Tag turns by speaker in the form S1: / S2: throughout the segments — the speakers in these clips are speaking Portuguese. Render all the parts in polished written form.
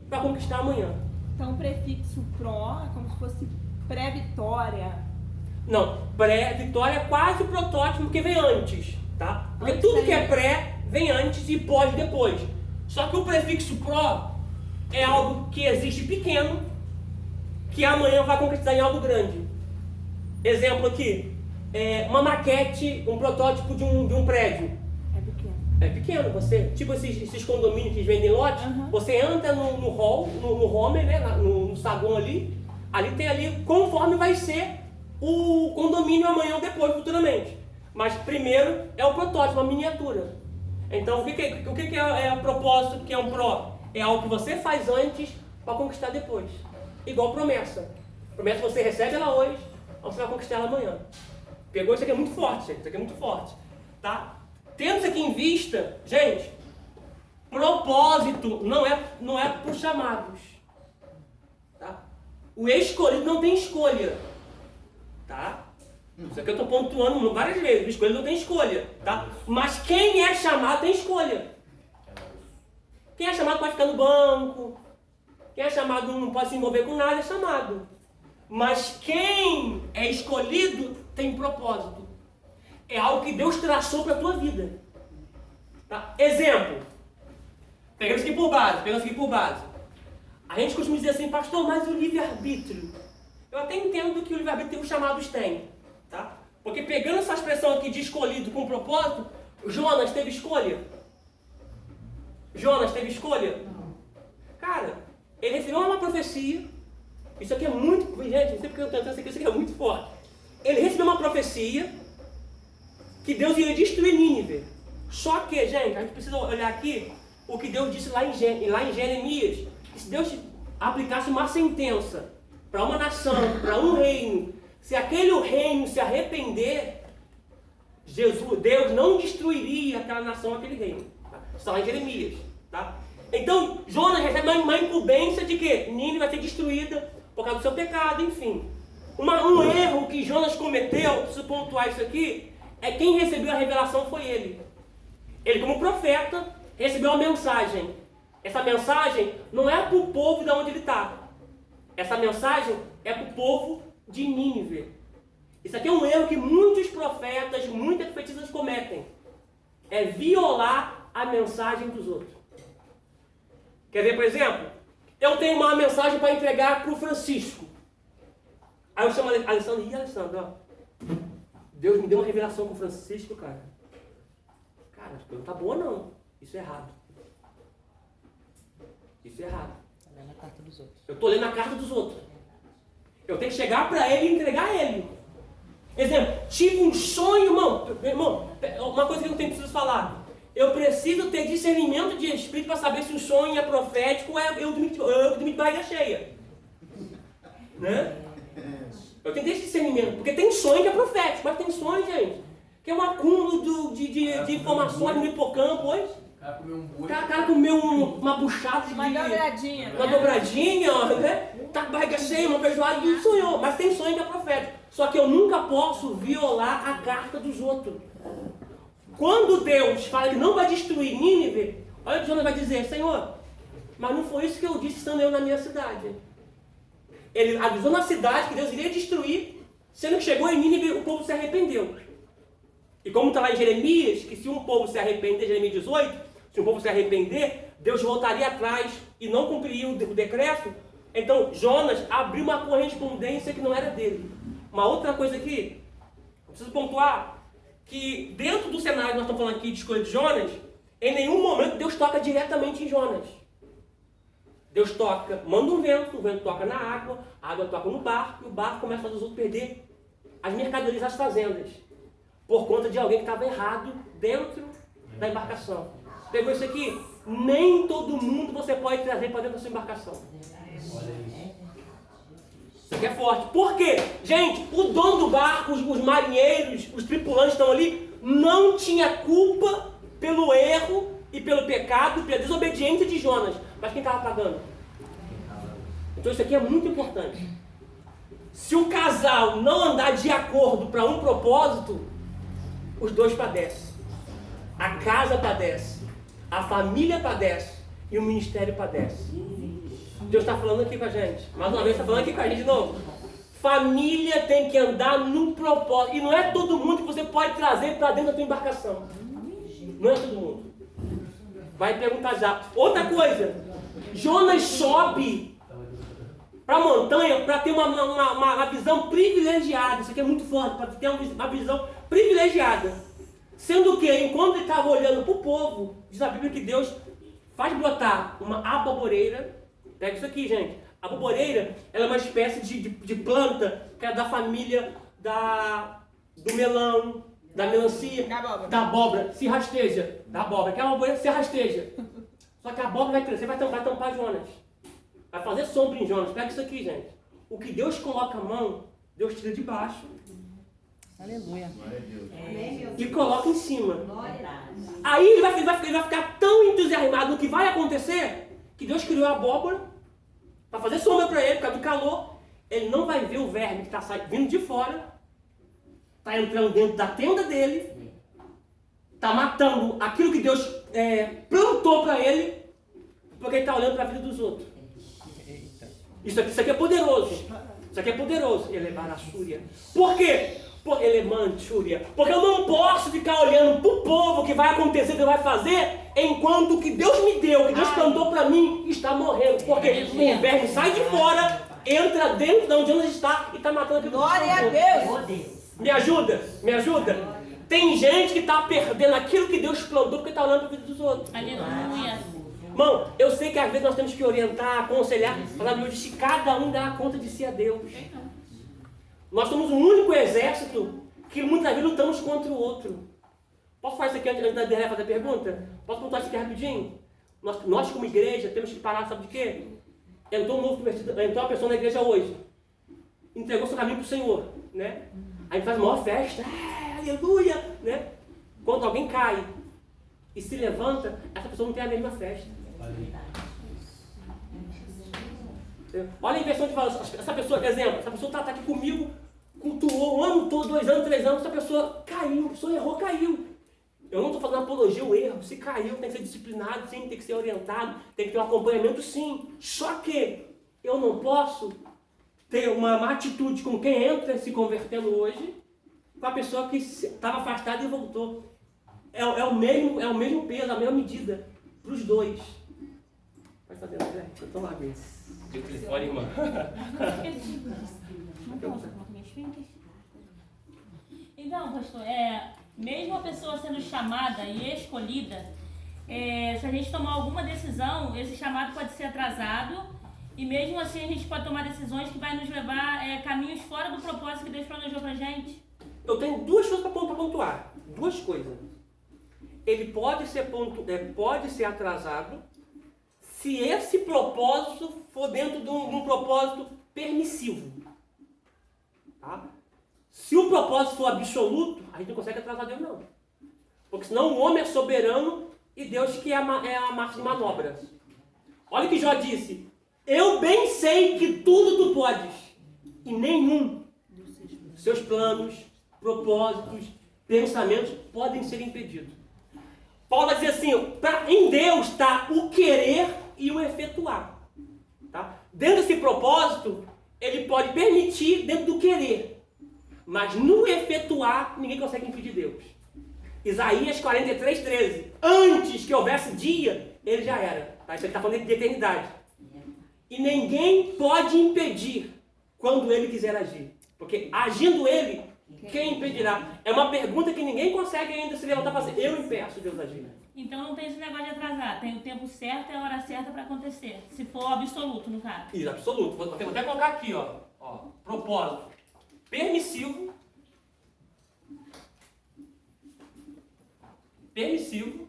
S1: para conquistar amanhã.
S2: Então o prefixo pró é como se fosse pré-vitória.
S1: Não, pré-vitória é quase o protótipo que vem antes, tá? Porque
S2: Antes
S1: tudo que é
S2: ainda.
S1: pré vem antes e pós depois. Só que o prefixo pró é algo que existe pequeno, que amanhã vai concretizar em algo grande. Exemplo aqui, uma maquete, um protótipo de um prédio.
S2: É pequeno.
S1: É pequeno, você, tipo esses condomínios que vendem lote, você entra no hall, no home, né, no saguão ali tem ali conforme vai ser o condomínio amanhã ou depois, futuramente. Mas primeiro é o protótipo, a miniatura. Então o que é o propósito, que é um pró? É algo que você faz antes para conquistar depois. Igual promessa. Promessa você recebe ela hoje, você vai conquistar ela amanhã. Pegou? Isso aqui é muito forte, gente. Isso aqui é muito forte. Tá? Tendo isso aqui em vista, gente, propósito não é por chamados. Tá? O escolhido não tem escolha. Tá? Isso aqui eu estou pontuando várias vezes. O escolhido não tem escolha. Tá? Mas quem é chamado tem escolha. Quem é chamado pode ficar no banco. Quem é chamado não pode se envolver com nada, é chamado. Mas quem é escolhido tem propósito. É algo que Deus traçou para a tua vida. Tá? Exemplo. Pegando isso aqui por base. A gente costuma dizer assim, pastor, mas o livre-arbítrio. Eu até entendo que o livre-arbítrio os chamados têm. Tá? Porque pegando essa expressão aqui de escolhido com propósito, Jonas teve escolha? Jonas teve escolha? Cara, ele recebeu uma profecia. Isso aqui é muito... Gente, não sei porque eu estou tentando isso aqui é muito forte. Ele recebeu uma profecia que Deus iria destruir Nínive. Só que, gente, a gente precisa olhar aqui o que Deus disse lá em Jeremias. Que se Deus aplicasse uma sentença para uma nação, para um reino, se aquele reino se arrepender, Deus não destruiria aquela nação, aquele reino. Tá? Isso está lá em Jeremias. Tá? Então, Jonas recebe uma incumbência de que Nínive vai ser destruída por causa do seu pecado, enfim. Um erro que Jonas cometeu, preciso pontuar isso aqui, é quem recebeu a revelação foi ele. Ele, como profeta, recebeu uma mensagem. Essa mensagem não é para o povo de onde ele está. Essa mensagem é para o povo de Nínive. Isso aqui é um erro que muitos profetas, muitas profetisas cometem. É violar a mensagem dos outros. Quer ver, por exemplo? Eu tenho uma mensagem para entregar para o Francisco. Aí eu chamo Alessandro, Alessandro, ó. Deus me deu uma revelação com o Francisco, cara. Cara, não tá boa não. Isso é errado. Isso é errado.
S3: Tá lendo a carta dos outros.
S1: Eu tô lendo a carta dos outros. Eu tenho que chegar para ele e entregar a ele. Exemplo, tive um sonho, irmão, uma coisa que eu preciso falar. Eu preciso ter discernimento de espírito para saber se o sonho é profético ou é eu dormir de barriga cheia. Né? Eu tenho que ter esse discernimento, porque tem sonho que é profético, mas tem sonho, gente, que é um acúmulo de informações no hipocampo hoje. O cara comeu uma buchada de...
S2: Uma dobradinha.
S1: Uma dobradinha, né? Tá com barriga cheia, uma feijoada e sonhou. Mas tem sonho que é profético. Só que eu nunca posso violar a carta dos outros. Quando Deus fala que não vai destruir Nínive, olha o que Jonas vai dizer, Senhor, mas não foi isso que eu disse estando eu na minha cidade. Ele avisou na cidade que Deus iria destruir, sendo que chegou em Nínive, o povo se arrependeu. E como está lá em Jeremias, que se um povo se arrepender, Jeremias 18, se um povo se arrepender, Deus voltaria atrás e não cumpriria o decreto. Então Jonas abriu uma correspondência que não era dele. Uma outra coisa aqui, eu preciso pontuar, que dentro do cenário que nós estamos falando aqui de escolha de Jonas, em nenhum momento Deus toca diretamente em Jonas. Deus toca, manda um vento, o vento toca na água, a água toca no barco, e o barco começa a fazer os outros perder as mercadorias das fazendas, por conta de alguém que estava errado dentro da embarcação. Pegou isso aqui? Nem todo mundo você pode trazer para dentro da sua embarcação. Isso aqui é forte. Por quê? Gente, o dono do barco, os marinheiros, os tripulantes estão ali, não tinha culpa pelo erro e pelo pecado, pela desobediência de Jonas. Mas quem estava pagando? Então isso aqui é muito importante. Se o casal não andar de acordo para um propósito, os dois padecem. A casa padece, a família padece e o ministério padece. Deus está falando aqui com a gente. Mais uma vez está falando aqui com a gente de novo. Família tem que andar num propósito. E não é todo mundo que você pode trazer para dentro da tua embarcação. Não é todo mundo. Vai perguntar já. Outra coisa. Jonas sobe para a montanha para ter uma visão privilegiada. Isso aqui é muito forte. Para ter uma visão privilegiada. Sendo que, enquanto ele estava olhando para o povo, diz a Bíblia que Deus faz brotar uma aboboreira. Pega isso aqui, gente. A aboboreira, ela é uma espécie de planta que é da família do melão, da melancia, da abóbora. Se rasteja. Da abóbora. Que é uma aboboreira se rasteja. Só que a abóbora vai crescer, vai tampar Jonas. Vai fazer sombra em Jonas. Pega isso aqui, gente. O que Deus coloca a mão, Deus tira de baixo.
S3: Aleluia.
S1: E coloca em cima. Aí ele vai ficar tão entusiasmado no que vai acontecer, que Deus criou a abóbora para fazer sombra para ele, por causa do calor. Ele não vai ver o verme que está vindo de fora, está entrando dentro da tenda dele, está matando aquilo que Deus plantou para ele, porque ele está olhando para a vida dos outros. Isso aqui é poderoso. Isso aqui é poderoso. Ele é barassúria. Por quê? Ele é manchúria. Porque eu não posso ficar olhando para o povo que vai acontecer, que vai fazer, enquanto o que Deus me deu, o que Deus plantou para mim, está morrendo. Porque o verme sai de fora, entra dentro de onde Jonas está e está matando aquilo.
S2: Glória a Deus!
S1: Me ajuda, me ajuda. Tem gente que está perdendo aquilo que Deus plantou porque está olhando para a vida dos outros.
S3: Aleluia.
S1: Irmão, eu sei que às vezes nós temos que orientar, aconselhar, mas a Bíblia diz que cada um dá conta de si a Deus. Nós somos o único exército que muitas vezes lutamos contra o outro. Posso fazer isso aqui antes da Deré fazer a pergunta? Posso contar isso aqui rapidinho? Nós como igreja temos que parar, sabe de quê? Entrou um novo convertido, entrou uma pessoa na igreja hoje. Entregou seu caminho para o Senhor, né? A gente faz a maior festa, aleluia, né? Quando alguém cai e se levanta, essa pessoa não tem a mesma festa. Olha a inversão de valor. Essa pessoa, por exemplo, essa pessoa está aqui comigo, cultuou um ano todo, 2 anos, 3 anos, essa pessoa caiu, a pessoa errou, caiu. Eu não estou fazendo apologia ao erro. Se caiu, tem que ser disciplinado, sim, tem que ser orientado, tem que ter um acompanhamento, sim. Só que eu não posso ter uma atitude com quem entra se convertendo hoje, com a pessoa que estava afastada e voltou. É o mesmo peso, a mesma medida para os dois. Vai fazer, André? Eu estou lá mesmo. De telefone, irmã.
S3: Então, pastor, mesmo a pessoa sendo chamada e escolhida, se a gente tomar alguma decisão, esse chamado pode ser atrasado e mesmo assim a gente pode tomar decisões que vai nos levar caminhos fora do propósito que Deus planejou pra gente.
S1: Eu tenho 2 coisas para pontuar. 2 coisas. Ele pode ser atrasado se esse propósito for dentro de um propósito permissivo. Tá? Se o propósito for absoluto, a gente não consegue atrasar Deus, não. Porque senão o homem é soberano e Deus que é a massa de manobras. Olha o que Jó disse. Eu bem sei que tudo tu podes, e nenhum dos seus planos, propósitos, pensamentos podem ser impedidos. Paulo vai dizer assim, em Deus está o querer e o efetuar. Tá? Dentro desse propósito, ele pode permitir dentro do querer. Mas no efetuar, ninguém consegue impedir Deus. Isaías 43:13. Antes que houvesse dia, ele já era. Tá? Isso aqui está falando de eternidade. E ninguém pode impedir quando ele quiser agir. Porque agindo ele, quem impedirá? É uma pergunta que ninguém consegue ainda se levantar para fazer. Eu impeço Deus agir.
S3: Então não tem esse negócio de atrasar. Tem o tempo certo e a hora certa para acontecer. Se for absoluto, no caso.
S1: Isso, absoluto. Vou até colocar aqui, ó. Propósito permissivo. Permissivo.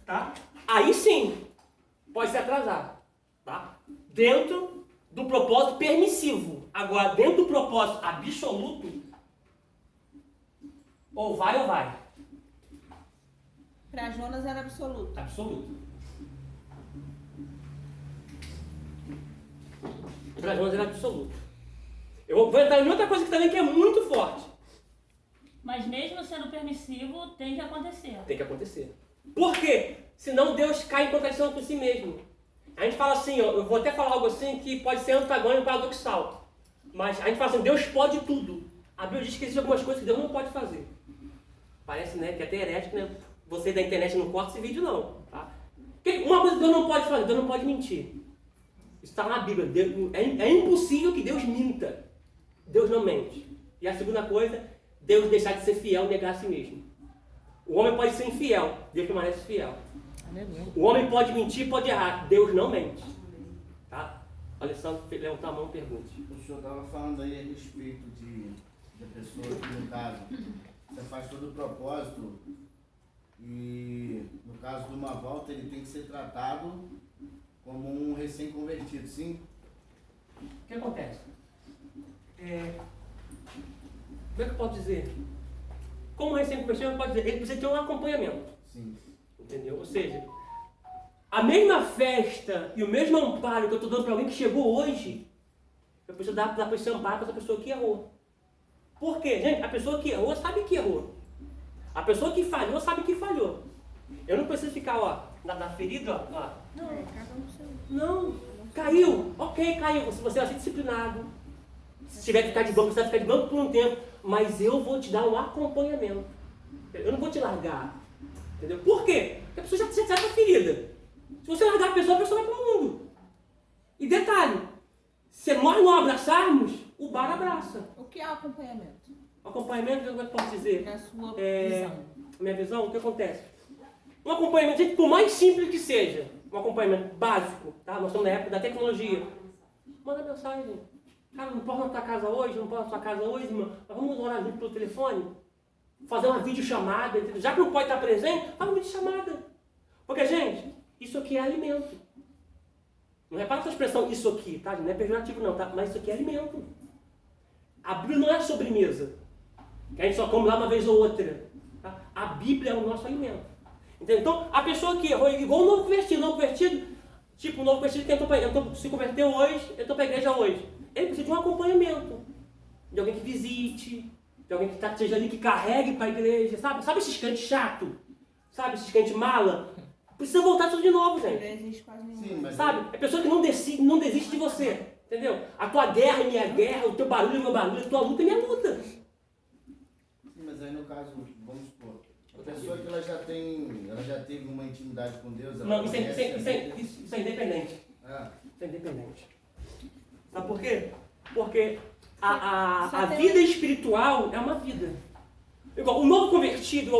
S1: Tá? Aí sim, pode se atrasar. Tá? Dentro do propósito permissivo. Agora, dentro do propósito absoluto, ou vai.
S2: Para Jonas era absoluto.
S1: Absoluto. Para Jonas era absoluto. Eu vou entrar em outra coisa que também que é muito forte.
S3: Mas mesmo sendo permissivo, tem que acontecer.
S1: Tem que acontecer. Por quê? Senão Deus cai em contradição com si mesmo. A gente fala assim, ó, eu vou até falar algo assim que pode ser antagônico, paradoxal. Mas a gente fala assim, Deus pode tudo. A Bíblia diz que existem algumas coisas que Deus não pode fazer. Parece, né, que é até herético, né? Você da internet não corta esse vídeo, não. Tá? Uma coisa que Deus não pode fazer, Deus não pode mentir. Isso está na Bíblia. É impossível que Deus minta. Deus não mente. E a segunda coisa, Deus deixar de ser fiel e negar a si mesmo. O homem pode ser infiel, Deus permanece fiel. O homem pode mentir, pode errar, Deus não mente. Tá? O Alessandro levantou a mão e pergunte.
S4: O senhor estava falando aí a respeito de pessoa que, no caso, você faz todo o propósito e, no caso de uma volta, ele tem que ser tratado como um recém-convertido, sim?
S1: O que acontece? Como é que eu posso dizer? Como recém-convertido, pode dizer, ele precisa ter um acompanhamento.
S4: Sim.
S1: Entendeu? Ou seja, a mesma festa e o mesmo amparo que eu estou dando para alguém que chegou hoje, eu preciso dar para esse amparo para essa pessoa que errou. Por quê? Gente, a pessoa que errou sabe que errou. A pessoa que falhou sabe que falhou. Eu não preciso ficar, ó, na ferida, ó. Não, caiu. Ok, caiu. Você vai ser disciplinado. Se tiver que ficar de banco, você vai ficar de banco por um tempo. Mas eu vou te dar um acompanhamento. Eu não vou te largar. Entendeu? Por quê? Porque a pessoa já está ferida. Se você largar a pessoa vai para o mundo. E detalhe, se nós não abraçarmos, o bar abraça.
S2: O que é o acompanhamento?
S1: O acompanhamento, como é que eu posso dizer?
S2: Na sua visão.
S1: Minha visão, o que acontece? Um acompanhamento, gente, por mais simples que seja, um acompanhamento básico, tá? Nós estamos na época da tecnologia. Manda mensagem. Cara, não posso na tua casa hoje, não posso na tua casa hoje, irmão. Mas vamos orar junto pelo telefone? Fazer uma videochamada, entendeu? Já que não pode estar presente, faz uma videochamada. Porque, gente, isso aqui é alimento. Não repara essa expressão, isso aqui, tá? Não é pejorativo não, tá? Mas isso aqui é alimento. A Bíblia não é sobremesa, que a gente só come lá uma vez ou outra. Tá? A Bíblia é o nosso alimento. Entendeu? Então, a pessoa que errou, igual o novo convertido, tipo, o novo convertido que se converteu hoje, entrou para a igreja hoje. Ele precisa de um acompanhamento. De alguém que visite, de alguém que esteja ali, que carregue para a igreja, sabe? Sabe esses crentes chato? Sabe esses crentes mala? Precisa voltar tudo de novo, gente.
S2: Não existe quase nenhum.
S4: Sim, mas
S1: Sabe? É pessoa que não desiste de você. Entendeu? A tua guerra é minha guerra, o teu barulho é meu barulho, a tua luta é minha luta.
S4: Sim, mas aí no caso, vamos supor, a pessoa que ela já teve uma intimidade com Deus, ela
S1: Não, isso
S4: conhece a Bíblia.
S1: é independente.
S4: Ah,
S1: Isso é independente. Sabe por quê? Porque a
S2: Só tem-
S1: vida espiritual é uma vida. Igual o novo convertido,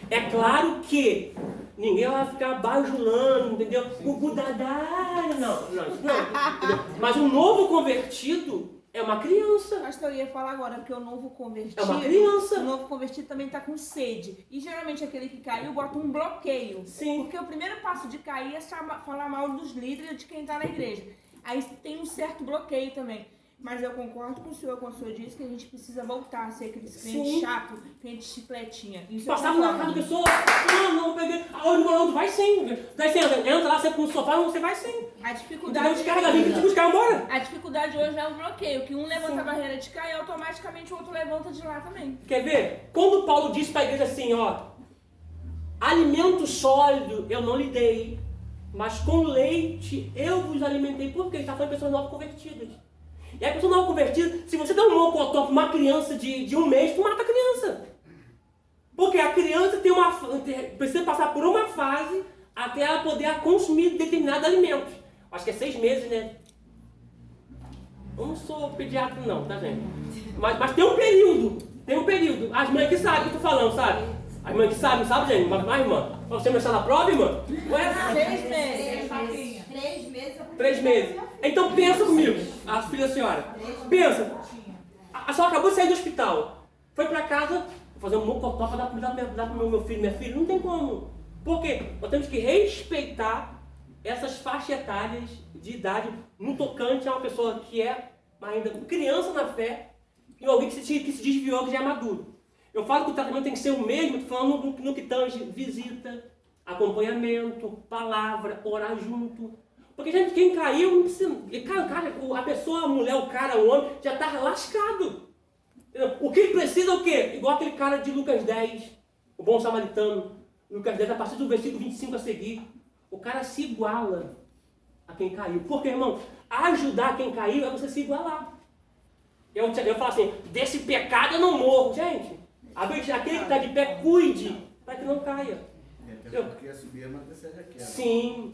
S1: é claro que ninguém vai ficar bajulando, entendeu? O Budadá, não, entendeu? Mas o novo convertido é uma criança.
S2: Pastor, eu ia falar agora, porque o novo convertido...
S1: É uma criança.
S2: O novo convertido também está com sede. E geralmente aquele que caiu bota um bloqueio.
S1: Sim.
S2: Porque o primeiro passo de cair é falar mal dos líderes de quem está na igreja. Aí tem um certo bloqueio também. Mas eu concordo com o senhor quando o senhor disse que a gente precisa voltar a ser aqueles
S1: Sim.
S2: crentes chato, crente chicletinha. Isso eu
S1: Passava na
S2: concordo.
S1: casa da pessoa, não peguei. Onde vai sim. Daí você entra lá, você com o sofá, você vai sim.
S2: A
S1: Entendeu?
S2: dificuldade,
S1: Descarga ali, que os caras embora.
S2: a dificuldade hoje é o bloqueio, que um levanta
S1: Sim.
S2: a barreira de cá e automaticamente o outro levanta de lá também.
S1: Quer ver? Quando Paulo disse para a igreja assim, ó, alimento sólido eu não lhe dei, mas com leite eu vos alimentei. Por quê? Ele está falando de pessoas novas convertidas. E a pessoa nova convertida, se você dá um mocotó para uma criança de um mês, tu mata a criança. Porque a criança precisa passar por uma fase até ela poder consumir determinados alimentos. Acho que é 6 meses, né? Eu não sou pediatra não, tá, gente? Mas tem um período. As mães que sabem o que eu tô falando, sabe? As mães que sabem, sabe, gente? Mas irmã, você começar na prova, irmã? Ué?
S2: 6 meses.
S1: 3 meses. Então pensa comigo, a filha da senhora. Pensa. A senhora acabou de sair do hospital. Foi pra casa, vou fazer um mocotó pra dar pro meu filho, minha filha. Não tem como. Por quê? Nós temos que respeitar essas faixas etárias de idade no tocante a uma pessoa que é ainda criança na fé e alguém que se desviou, que já é maduro. Eu falo que o tratamento tem que ser o mesmo, estou falando no que tange visita, acompanhamento, palavra, orar junto. Porque, gente, quem caiu não precisa. A pessoa, a mulher, o cara, o homem, já está lascado. Entendeu? O que ele precisa é o quê? Igual aquele cara de Lucas 10, o bom samaritano. Lucas 10, a partir do versículo 25 a seguir. O cara se iguala a quem caiu. Porque, irmão, ajudar quem caiu é você se igualar. Eu falo assim, desse pecado eu não morro. Gente, aquele que está de pé, cuide para que não caia.
S4: Até porque a subir a manter a queda.
S1: Sim.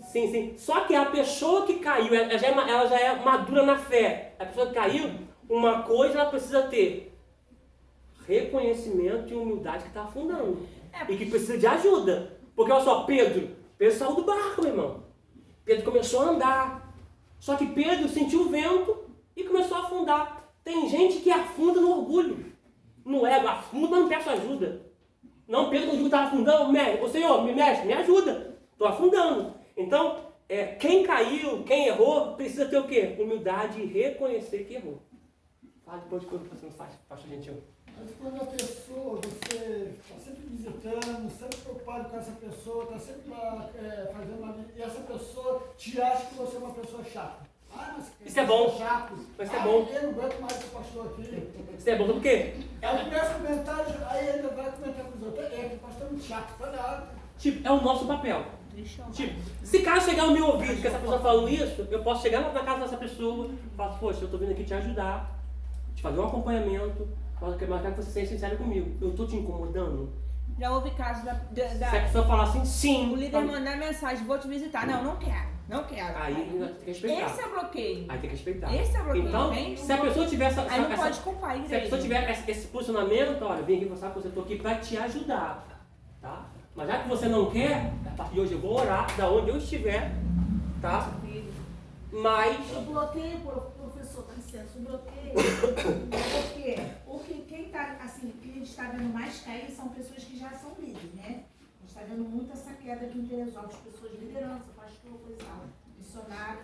S1: Só que a pessoa que caiu, ela já é madura na fé. A pessoa que caiu, uma coisa ela precisa ter. Reconhecimento e humildade que está afundando. E que precisa de ajuda. Porque olha só, Pedro saiu do barco, meu irmão. Pedro começou a andar. Só que Pedro sentiu o vento e começou a afundar. Tem gente que afunda no orgulho, no ego, afunda, mas não peça ajuda. Não, Pedro, quando estava afundando, o Senhor, me ajuda. Estou afundando. Então, quem caiu, quem errou, precisa ter o quê? Humildade e reconhecer que errou. Fala depois de coisa que você não faz, pastor Gentil.
S5: Mas quando a pessoa, você está sempre visitando, sempre preocupado com essa pessoa, está sempre fazendo uma... E essa pessoa te acha que você é uma pessoa chata. Mas
S1: isso é bom.
S5: Chato.
S1: Isso é bom.
S5: Eu não aguento mais esse pastor aqui.
S1: Isso é bom, por quê?
S5: Aí começa a comentar, aí ele vai comentar com os outros. Que o pastor é muito chato, tá ligado?
S1: Tipo, é o nosso papel. Tipo, se caso chegar ao meu ouvido que essa pessoa falou isso, eu posso chegar na casa dessa pessoa e falar, poxa, eu estou vindo aqui te ajudar, te fazer um acompanhamento, mas quero que você seja sincero comigo. Eu estou te incomodando?
S2: Já houve casos
S1: Se a pessoa falar assim, sim.
S2: O líder mandar mensagem, vou te visitar. Não quero.
S1: Aí tem que respeitar.
S2: Esse é bloqueio.
S1: Aí tem que respeitar.
S2: Esse é bloqueio.
S1: Então, se a pessoa tiver essa...
S2: Aí não pode culpar a igreja.
S1: Se a pessoa tiver esse posicionamento, olha, vem aqui, você sabe que eu estou aqui para te ajudar. Tá? Mas já que você não quer, a partir de hoje eu vou orar da onde eu estiver, tá? Mas...
S6: O bloqueio, professor, com licença, o bloqueio, porque quem está, assim, que a gente está vendo mais cair são pessoas que já são líderes, né? A gente está vendo muito essa queda aqui em Teresópolis, pessoas de liderança, pastor, coisa, missionário.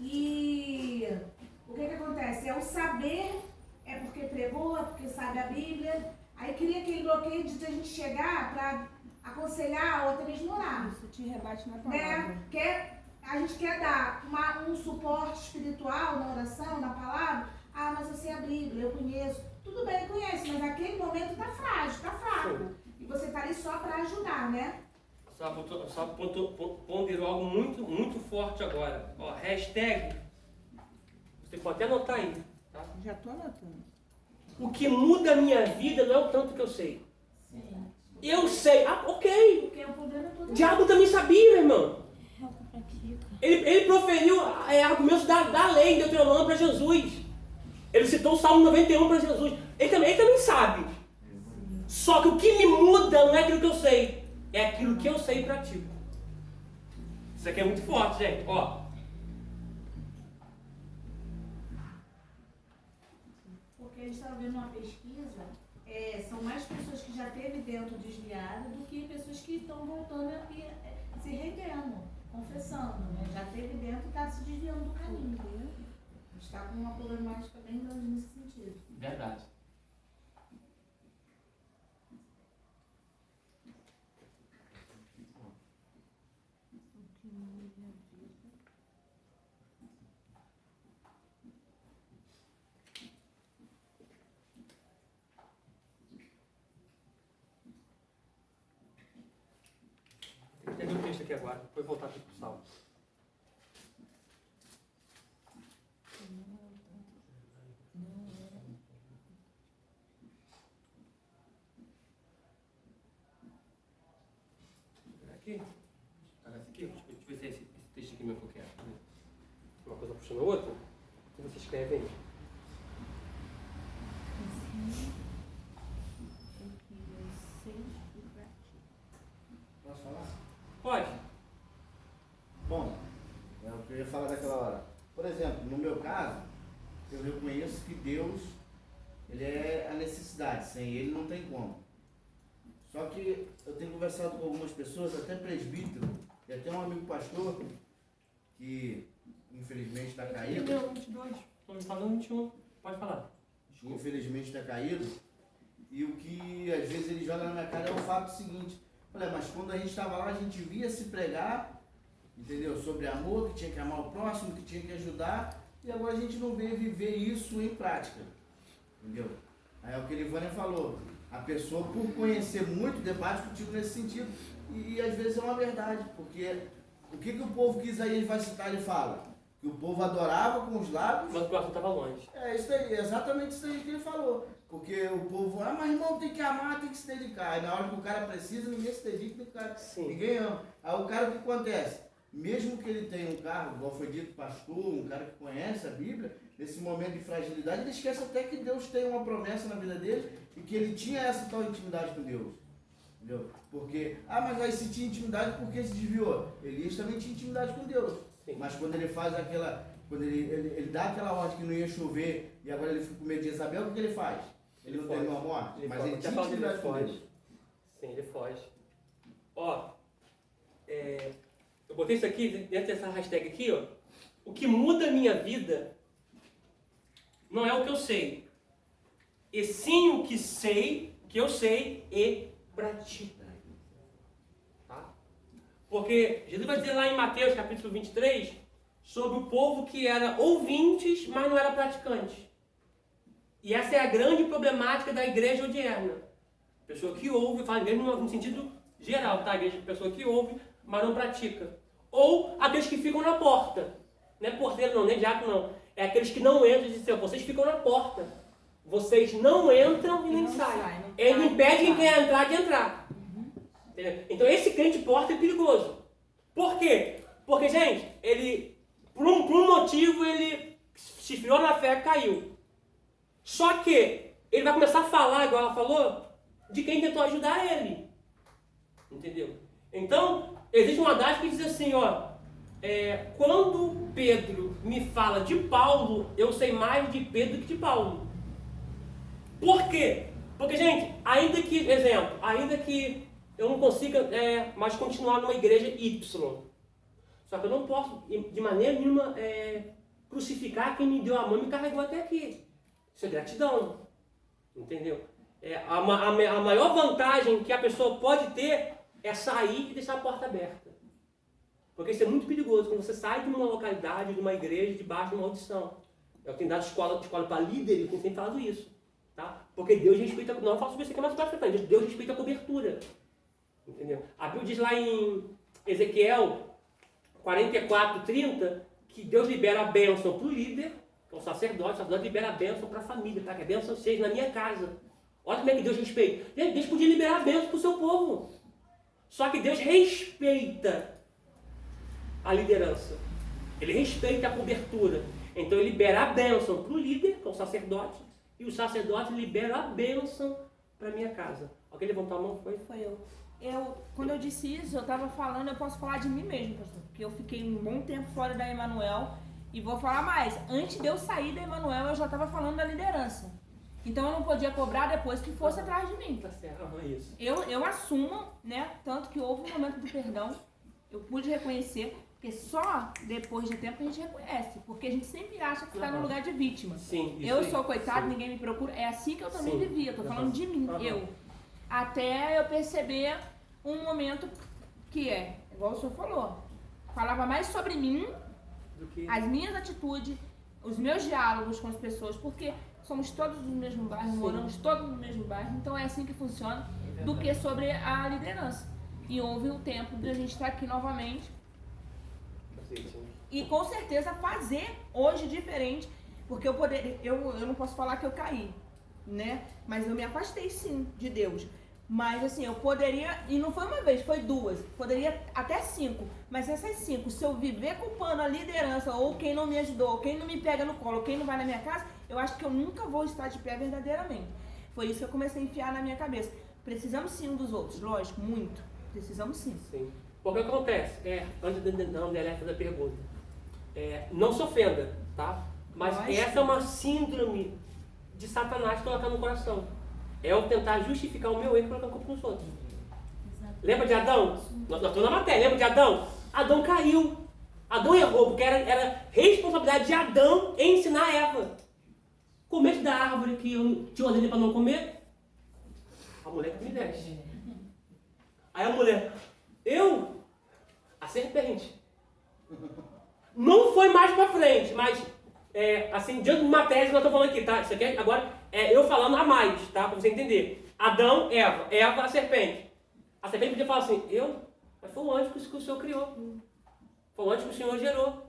S6: E o que acontece? É o saber, é porque pregou, é porque sabe a Bíblia. Aí cria aquele bloqueio de a gente chegar para aconselhar ou até mesmo orar.
S2: Isso te rebate na palavra.
S6: Né? A gente quer dar um suporte espiritual na oração, na palavra. Mas eu sei a Bíblia, eu conheço. Tudo bem, conhece, mas naquele momento está frágil, está fraco. E você está ali só para ajudar, né?
S1: Só ponderou algo muito, muito forte agora. Ó, hashtag, você pode até anotar aí. Tá?
S2: Já estou anotando.
S1: O que muda a minha vida não é o tanto que eu sei.
S6: Sim.
S1: Eu sei. Ok.
S6: Porque o problema é todo.
S1: O diabo também sabia, meu irmão. Ele proferiu argumentos da lei de Deuteronômio para Jesus. Ele citou o Salmo 91 para Jesus. Ele também sabe. Só que o que me muda não é aquilo que eu sei. É aquilo que eu sei e pratico. Isso aqui é muito forte, gente. Ó.
S6: Porque a gente estava vendo uma pesquisa, são mais pessoas que já teve dentro desviada do que pessoas que estão voltando e se rendendo, confessando, né? Já teve dentro e está se desviando do caminho. A gente está com uma problemática bem grande nesse sentido.
S1: Verdade. Tem que entender o texto aqui agora, depois voltar aqui para o salmo. Aqui. Parece aqui. Deixa eu ver se esse texto aqui mesmo que eu quero. Uma coisa puxando a outra. O que você escreve aí?
S4: Posso falar?
S1: Pode.
S4: Bom, é o que eu ia falar daquela hora. Por exemplo, no meu caso, eu reconheço que Deus, ele é a necessidade. Sem Ele não tem como. Só que eu tenho conversado com algumas pessoas, até presbítero, e até um amigo pastor, que infelizmente está caído.
S1: Não, 22. Não me falando 21. Pode falar.
S4: Que infelizmente está caído. E o que às vezes ele joga na minha cara é o fato seguinte. Olha, mas quando a gente estava lá, a gente via se pregar, entendeu? Sobre amor, que tinha que amar o próximo, que tinha que ajudar. E agora a gente não vê viver isso em prática. Entendeu? Aí é o que a Livânia falou. A pessoa, por conhecer muito, debate contigo nesse sentido. E às vezes é uma verdade, porque O que o povo que Isaías vai citar, ele fala? Que o povo adorava com os lábios.
S1: Mas o coração estava longe.
S4: É isso aí, exatamente isso aí que ele falou. Porque o povo, mas irmão, tem que amar, tem que se dedicar. Aí na hora que o cara precisa, ninguém se dedica, ninguém ama. Aí o cara, o que acontece? Mesmo que ele tenha um carro, igual foi dito, pastor, um cara que conhece a Bíblia, nesse momento de fragilidade, ele esquece até que Deus tem uma promessa na vida dele e que ele tinha essa tal intimidade com Deus. Entendeu? Porque, mas aí se tinha intimidade, por que se desviou? Elias também tinha intimidade com Deus.
S1: Sim.
S4: Mas quando ele faz aquela, quando ele dá aquela ordem que não ia chover e agora ele fica com medo de Jezabel, o que ele faz? Ele não terminou a morte? Mas ele tinha intimidade com Deus.
S1: Sim, ele foge. Ó, eu botei isso aqui, dentro dessa hashtag aqui, ó. O que muda a minha vida não é o que eu sei, e sim o que sei, que eu sei e pratico. Tá? Porque Jesus vai dizer lá em Mateus capítulo 23 sobre o povo que era ouvintes, mas não era praticante. E essa é a grande problemática da igreja odierna. Pessoa que ouve, fala igreja no sentido geral, tá? Igreja, pessoa que ouve, mas não pratica. Ou aqueles que ficam na porta. Não é porteiro não, nem diácono não. É aqueles que não entram e dizem, vocês ficam na porta. Vocês não entram e nem saem. Ele impede quem quer entrar de entrar. Entendeu? Então esse crente porta é perigoso. Por quê? Porque, gente, ele, por um motivo, ele se esfriou na fé e caiu. Só que ele vai começar a falar, igual ela falou, de quem tentou ajudar ele. Entendeu? Então, existe uma adagem que diz assim, ó, quando Pedro me fala de Paulo, eu sei mais de Pedro que de Paulo. Por quê? Porque, gente, ainda que eu não consiga mais continuar numa igreja Y, só que eu não posso, de maneira nenhuma, crucificar quem me deu a mão e me carregou até aqui. Isso é gratidão. Entendeu? A maior vantagem que a pessoa pode ter é sair e deixar a porta aberta. Porque isso é muito perigoso, quando você sai de uma localidade, de uma igreja, debaixo de uma audição. Eu tenho dado escola para líderes, eu tenho sempre falado isso. Tá? Porque Deus respeita, não eu faço sobre isso aqui, mas Deus respeita a cobertura. Entendeu? A Bíblia diz lá em Ezequiel 44:30 que Deus libera a bênção para o líder, que é o sacerdote libera a bênção para a família, para que a bênção seja na minha casa. Olha como é que Deus respeita. Deus podia liberar a bênção para o seu povo. Só que Deus respeita a liderança. Ele respeita a cobertura. Então ele libera a bênção para o líder, que é o sacerdote, e o sacerdote libera a bênção para a minha casa. Alguém levantou a mão?
S2: Foi eu. Quando eu disse isso, eu estava falando, eu posso falar de mim mesmo, pastor, porque eu fiquei um bom tempo fora da Emanuel, e vou falar mais, antes de eu sair da Emanuel, eu já estava falando da liderança. Então eu não podia cobrar depois que fosse atrás de mim.
S1: Tá certo, isso.
S2: Eu assumo, né, tanto que houve um momento do perdão, eu pude reconhecer, porque só depois de tempo a gente reconhece, porque a gente sempre acha que está no lugar de vítima.
S1: Sim,
S2: eu sou coitado, ninguém me procura, é assim que eu também vivia, eu tô falando de mim, eu. Até eu perceber um momento que igual o senhor falou, falava mais sobre mim,
S1: do que
S2: as minhas atitudes, os meus diálogos com as pessoas, porque somos todos do mesmo bairro, moramos todos no mesmo bairro, então é assim que funciona, do que sobre a liderança. E houve um tempo de a gente estar aqui novamente e com certeza fazer hoje diferente, porque eu não posso falar que eu caí, né? Mas eu me afastei sim de Deus. Mas assim, eu poderia, e não foi uma vez, foi duas, poderia até 5, mas essas 5, se eu viver culpando a liderança, ou quem não me ajudou, ou quem não me pega no colo, ou quem não vai na minha casa, eu acho que eu nunca vou estar de pé verdadeiramente. Foi isso que eu comecei a enfiar na minha cabeça. Precisamos sim um dos outros, lógico, muito. Precisamos sim.
S1: Sim. Porque acontece, antes de não deleta da pergunta, não se ofenda, tá? Mas essa é uma síndrome de Satanás colocar no coração. É eu tentar justificar o meu erro e colocar a culpa nos outros. Exato. Lembra de Adão? Nós estamos na matéria, lembra de Adão? Adão caiu. Adão errou, porque era responsabilidade de Adão ensinar Eva. Comete da árvore que eu te ordenei para não comer. A mulher que me deste. Aí a mulher, a serpente. Não foi mais para frente, mas assim, diante de uma tese que nós estamos falando aqui, tá? Isso aqui agora eu falando a mais, tá? Para você entender. Adão, Eva, a serpente. A serpente podia falar assim, mas foi o anjo que o Senhor criou. Foi antes que o Senhor gerou.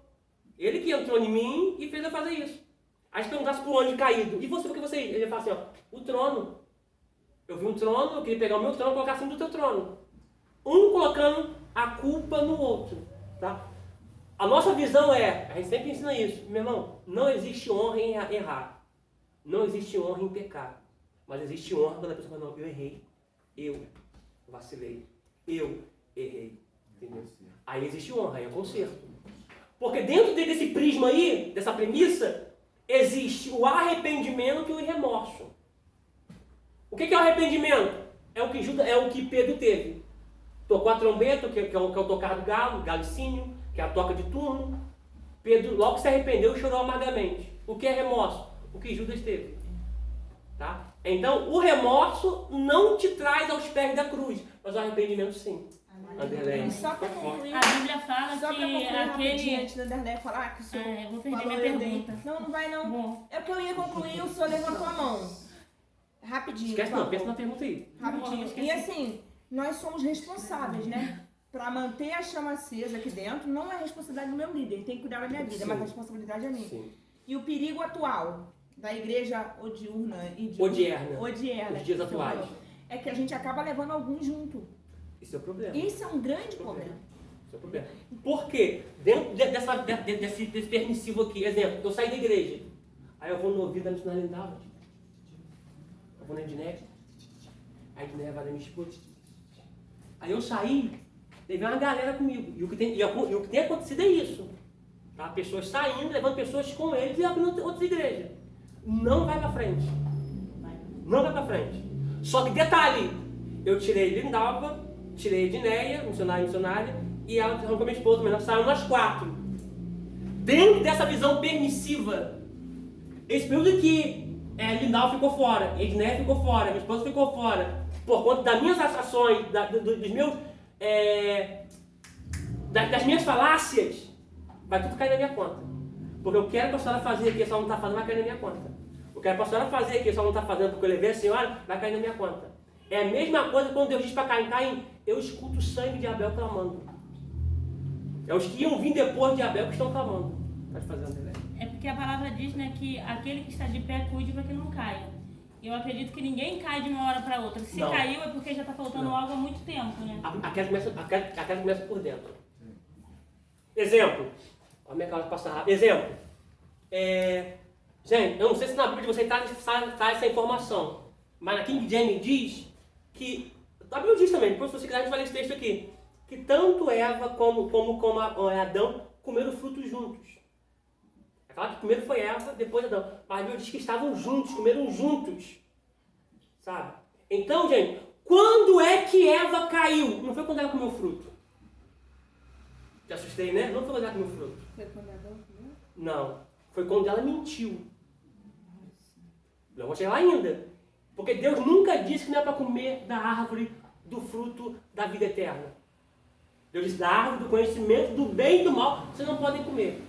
S1: Ele que entrou em mim e fez eu fazer isso. Aí se perguntasse pro anjo caído, e você, por que você ia? Ele ia falar assim, ó, o trono. Eu vi um trono, eu queria pegar o meu trono e colocar acima do teu trono. Um colocando a culpa no outro, tá? A nossa visão é, a gente sempre ensina isso, meu irmão, não existe honra em errar. Não existe honra em pecar. Mas existe honra quando a pessoa fala, não, eu errei, eu vacilei, eu errei. Entendeu? Aí existe honra, aí é conserto. Porque dentro desse prisma aí, dessa premissa, existe o arrependimento e o remorso. O que é o arrependimento? É o que Pedro teve. Tocou a trombeta, que é o tocar do galo, galicínio, que é a toca de turno. Pedro logo se arrependeu e chorou amargamente. O que é remorso? O que Judas teve. Tá? Então, o remorso não te traz aos pés da cruz, mas o arrependimento sim. Anderlene.
S2: Só para concluir,
S3: A Bíblia fala
S2: só para
S3: que
S2: concluir rapidinho,
S3: aquele...
S2: antes da Anderlene falar que o senhor
S3: eu vou perder
S2: falou,
S3: minha
S2: eu dei.
S3: pergunta.
S2: Não vai não.
S3: Bom.
S2: É porque eu ia concluir, o senhor levantou a mão. Rapidinho.
S1: Esquece
S2: por
S1: não,
S2: favor.
S1: pensa na pergunta aí.
S2: Rapidinho. E assim, nós somos responsáveis, né? Para manter a chama acesa aqui dentro, não é responsabilidade do meu líder, tem que cuidar da minha vida,
S1: Sim.
S2: mas a responsabilidade é minha.
S1: Sim.
S2: E o perigo atual da igreja odierna
S1: Os dias atuais.
S2: é que a gente acaba levando alguns junto.
S1: Isso é o problema.
S2: Isso é um grande problema.
S1: Isso é o problema. Por quê? Dentro desse permissivo aqui, exemplo, eu saí da igreja, aí eu vou no ouvido da missionária Lindaura, eu vou na Edneia, a Edneia vai na minha esposa. Aí eu saí, levei uma galera comigo. E o que tem acontecido é isso. Tá? Pessoas saindo, levando pessoas com eles e abrindo outras igrejas. Não vai pra frente. Não vai pra frente. Só que detalhe, eu tirei Lindalva, tirei Edneia, missionária, e ela com a minha esposa, mas nós saímos nós 4. Dentro dessa visão permissiva, esse período que Lindalva ficou fora, Edneia ficou fora, minha esposa ficou fora, por conta das minhas ações, dos meus, das minhas falácias, vai tudo cair na minha conta. Porque eu quero que a senhora fazer aqui, a senhora não está fazendo, vai cair na minha conta. Eu quero que a senhora fazer aqui, a senhora não está fazendo porque eu levei a senhora, vai cair na minha conta. É a mesma coisa quando Deus diz para Caim, eu escuto o sangue de Abel clamando. É os que iam vir depois de Abel que estão clamando. Pode fazer, André.
S3: É porque a palavra diz, né, que aquele que está de pé cuide para que não caia. Eu acredito que ninguém cai de uma hora para outra. Se
S1: Não.
S3: caiu é porque já está faltando algo há muito tempo, né?
S1: A queda começa por dentro. Exemplo. Olha a minha cara passar rápido. Exemplo. Gente, eu não sei se na Bíblia você está essa informação, mas na King James diz que, a Bíblia diz também, depois se você quiser a gente vai ler esse texto aqui, que tanto Eva como Adão comeram frutos juntos. É claro que primeiro foi Eva, depois Adão, mas a Bíblia diz que estavam juntos, comeram juntos, sabe? Então, gente, quando é que Eva caiu? Não foi quando ela comeu fruto. Te assustei, né? Não foi quando ela comeu fruto.
S2: Foi quando Adão comeu?
S1: Não, foi quando ela mentiu. Eu vou chegar lá ainda. Porque Deus nunca disse que não é para comer da árvore do fruto da vida eterna. Deus disse, da árvore do conhecimento do bem e do mal, vocês não podem comer.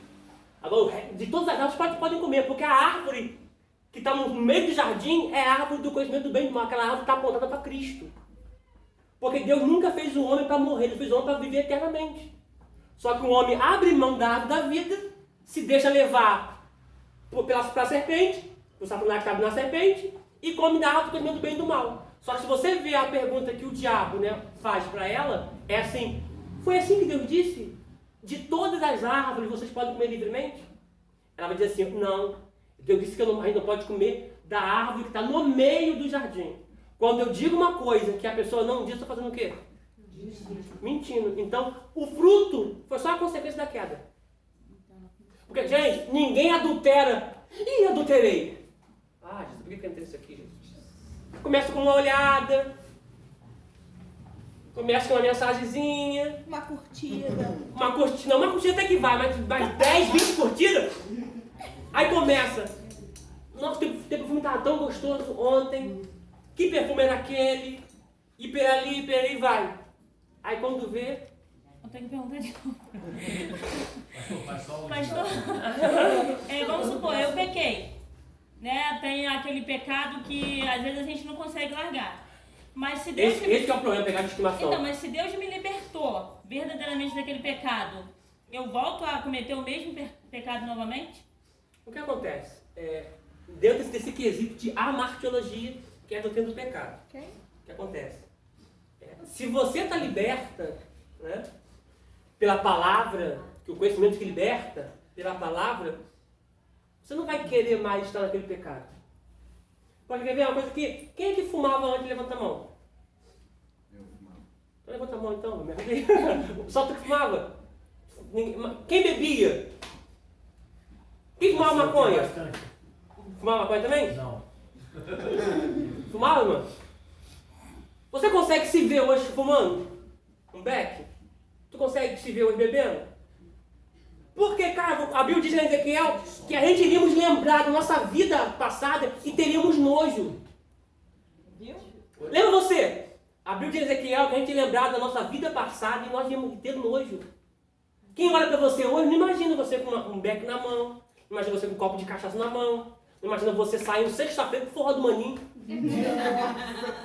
S1: Agora, de todas as árvores podem comer, porque a árvore que está no meio do jardim é a árvore do conhecimento do bem e do mal. Aquela árvore está apontada para Cristo. Porque Deus nunca fez o homem para morrer, Ele fez o homem para viver eternamente. Só que o homem abre mão da árvore da vida, se deixa levar pela serpente, o satanás que estava na serpente, e come da árvore do conhecimento do bem e do mal. Só que se você ver a pergunta que o diabo, né, faz para ela, é assim, foi assim que Deus disse? De todas as árvores vocês podem comer livremente? Ela vai dizer assim, não, Deus disse que a gente não pode comer da árvore que está no meio do jardim. Quando eu digo uma coisa que a pessoa não diz, estou fazendo o quê? Mentindo. Então, o fruto foi só a consequência da queda. Porque, gente, ninguém adultera. Ih, adulterei. Ah, Jesus, por que eu entrei isso aqui, gente? Começa com uma olhada. Começa com uma mensagenzinha.
S2: Uma curtida.
S1: Uma curtida até que vai, mas 10, 20 curtidas. Aí começa. Nossa, teu perfume estava tão gostoso ontem. Que perfume era aquele? E por ali vai. Aí quando vê...
S3: Eu tenho que perguntar de novo.
S4: Pastor,
S3: Pastor, vamos supor, eu pequei. Né? Tem aquele pecado que às vezes a gente não consegue largar. Mas se Deus
S1: Esse que é o problema, pegar de estimação.
S3: Então, mas se Deus me libertou verdadeiramente daquele pecado, eu volto a cometer o mesmo pecado novamente?
S1: O que acontece? Dentro desse quesito de amartiologia, que é a doutrina do pecado.
S2: Ok?
S1: O que acontece? Se você está liberta, né, pela palavra, que o conhecimento que liberta, pela palavra, você não vai querer mais estar naquele pecado. Pode ver uma coisa que... Quem é que fumava antes de levantar a mão?
S4: Eu fumava.
S1: Então levanta a mão então, me arrepei. Só tu que fumava. Quem bebia? Quem fumava maconha?
S5: Bastante.
S1: Fumava maconha também?
S5: Não.
S1: Fumava, mano? Você consegue se ver hoje fumando? Um beck? Tu consegue se ver hoje bebendo? Porque, cara, a Bíblia diz em Ezequiel que a gente iríamos lembrar da nossa vida passada e teríamos nojo.
S2: Viu?
S1: Lembra você? A Bíblia diz em Ezequiel que a gente ia lembrar da nossa vida passada e nós íamos ter nojo. Quem olha pra você hoje, não imagina você com um beck na mão, não imagina você com um copo de cachaça na mão, não imagina você saindo sexta-feira com forró do maninho.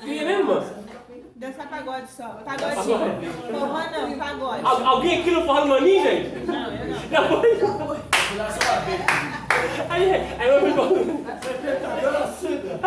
S1: Queria mesmo, mano?
S2: Dançar pagode só. Pagodinho. Forró não, pagode.
S1: Alguém aqui no forró do maninho, gente?
S2: Não, eu não.
S1: Já foi? Aí eu me
S5: Frequentadora assídua.